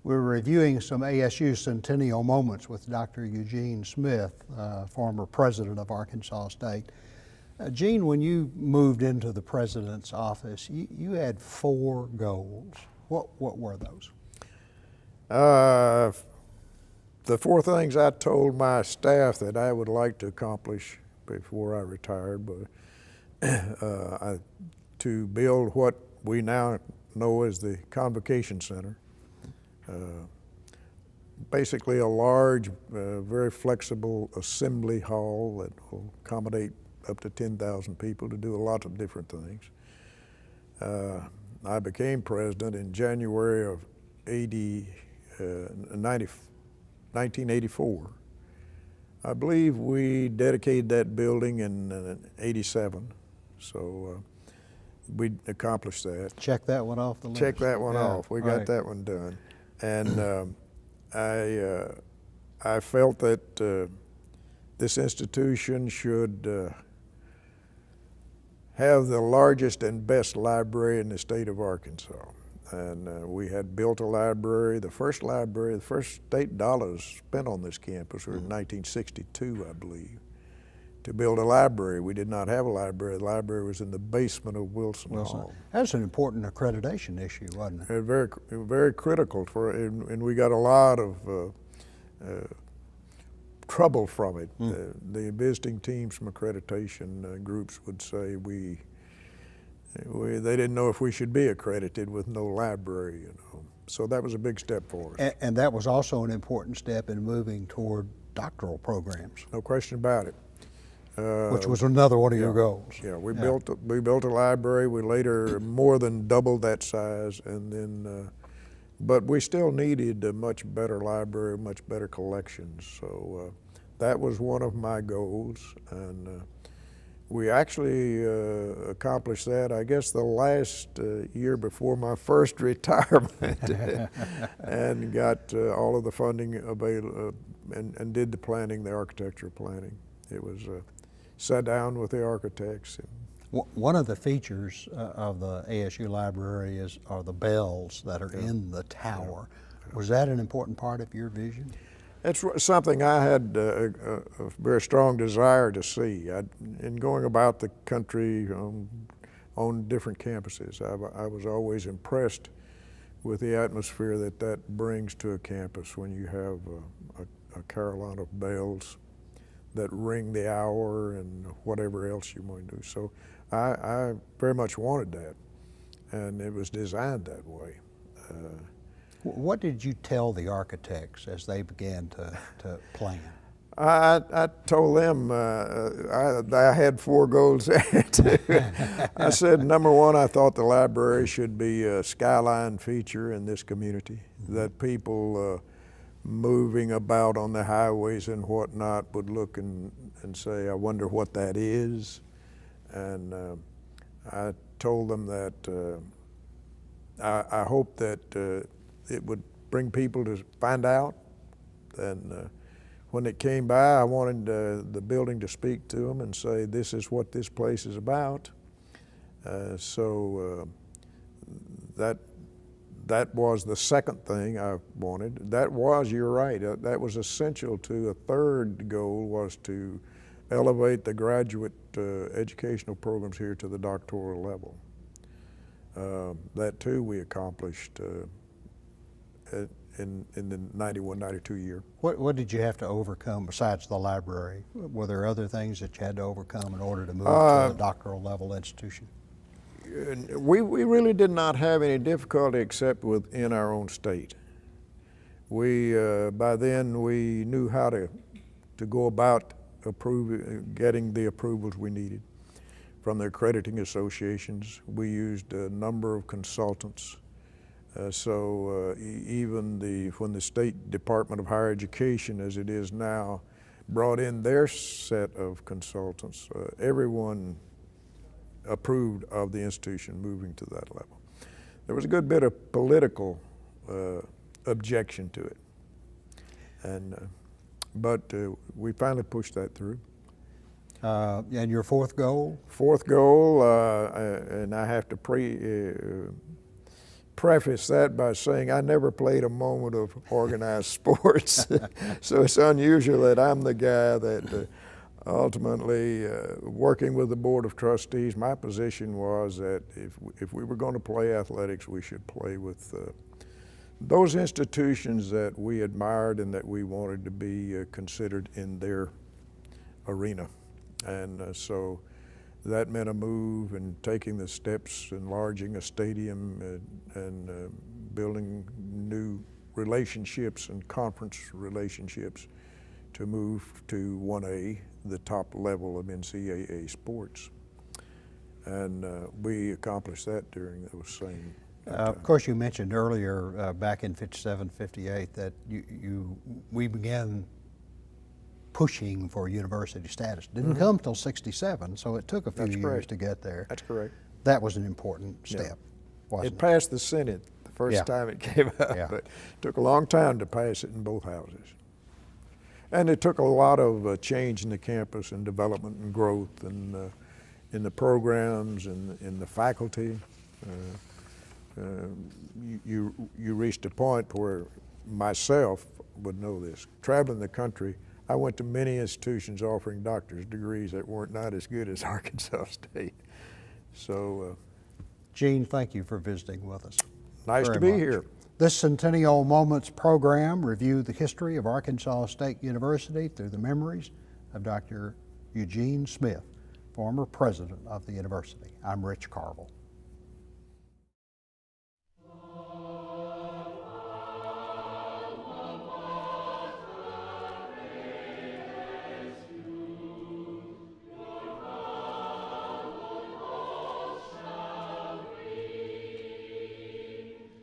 We're reviewing some ASU Centennial moments with Dr. Eugene Smith, former president of Arkansas State. Gene, when you moved into the president's office, you had 4 goals. What were those? The 4 things I told my staff that I would like to accomplish before I retired, but to build what we now know as the Convocation Center. Basically a large, very flexible assembly hall that will accommodate up to 10,000 people to do a lot of different things. I became president in January of 1984. I believe we dedicated that building in 87, so we accomplished that. Check that one off the list. Check that one off. We got right. that one done. And I felt that this institution should have the largest and best library in the state of Arkansas. And we had built a library. The first state dollars spent on this campus were in 1962, I believe, to build a library. We did not have a library. The library was in the basement of Wilson Hall. That's an important accreditation issue, wasn't it? Very, very critical and we got a lot of trouble from it. The visiting teams from accreditation groups would say they didn't know if we should be accredited with no library, you know. So that was a big step for us. And that was also an important step in moving toward doctoral programs. No question about it. Which was another one of your goals. Yeah, we built a library. We later more than doubled that size, and then, but we still needed a much better library, much better collections. So that was one of my goals, and we actually accomplished that, I guess, the last year before my first retirement, and got all of the funding available, and did the planning, the architecture planning. It was sat down with the architects. One of the features of the ASU library are the bells that are in the tower. Was that an important part of your vision? It's something I had a very strong desire to see. In going about the country on different campuses, I was always impressed with the atmosphere that brings to a campus when you have a carillon of bells that ring the hour and whatever else you want to do. So I very much wanted that, and it was designed that way. What did you tell the architects as they began to plan? I told them I had 4 goals there too. I said, number 1, I thought the library should be a skyline feature in this community, that people moving about on the highways and whatnot would look and say, I wonder what that is. And I told them that I hope that it would bring people to find out. And when it came by, I wanted the building to speak to them and say, this is what this place is about. So that was the second thing I wanted. That was, you're right, that was essential to a third goal, was to elevate the graduate educational programs here to the doctoral level. That too we accomplished in the 91-92 year. What did you have to overcome besides the library? Were there other things that you had to overcome in order to move to a doctoral level institution? We really did not have any difficulty except within our own state. We by then we knew how to go about getting the approvals we needed from the accrediting associations. We used a number of consultants. Even when the State Department of Higher Education, as it is now, brought in their set of consultants, everyone approved of the institution moving to that level. There was a good bit of political objection to it, but we finally pushed that through. And your 4th goal? 4th goal, and I have to preface that by saying I never played a moment of organized sports. So it's unusual that I'm the guy that ultimately, working with the Board of Trustees, my position was that if we were going to play athletics, we should play with those institutions that we admired and that we wanted to be considered in their arena. And so that meant a move and taking the steps, enlarging a stadium and building new relationships and conference relationships to move to 1A, the top level of NCAA sports. And we accomplished that during those same Of course, you mentioned earlier back in 57, 58 that we began pushing for university status. Didn't come till 67, so it took a few years to get there. That's correct. That was an important step, wasn't It passed the Senate the first time it came up, but it took a long time to pass it in both houses. And it took a lot of change in the campus and development and growth and in the programs and in the faculty. You reached a point where myself would know this. Traveling the country, I went to many institutions offering doctor's degrees that weren't not as good as Arkansas State. So, Gene, thank you for visiting with us. Nice to be here. This Centennial Moments program reviewed the history of Arkansas State University through the memories of Dr. Eugene Smith, former president of the university. I'm Rich Carvell.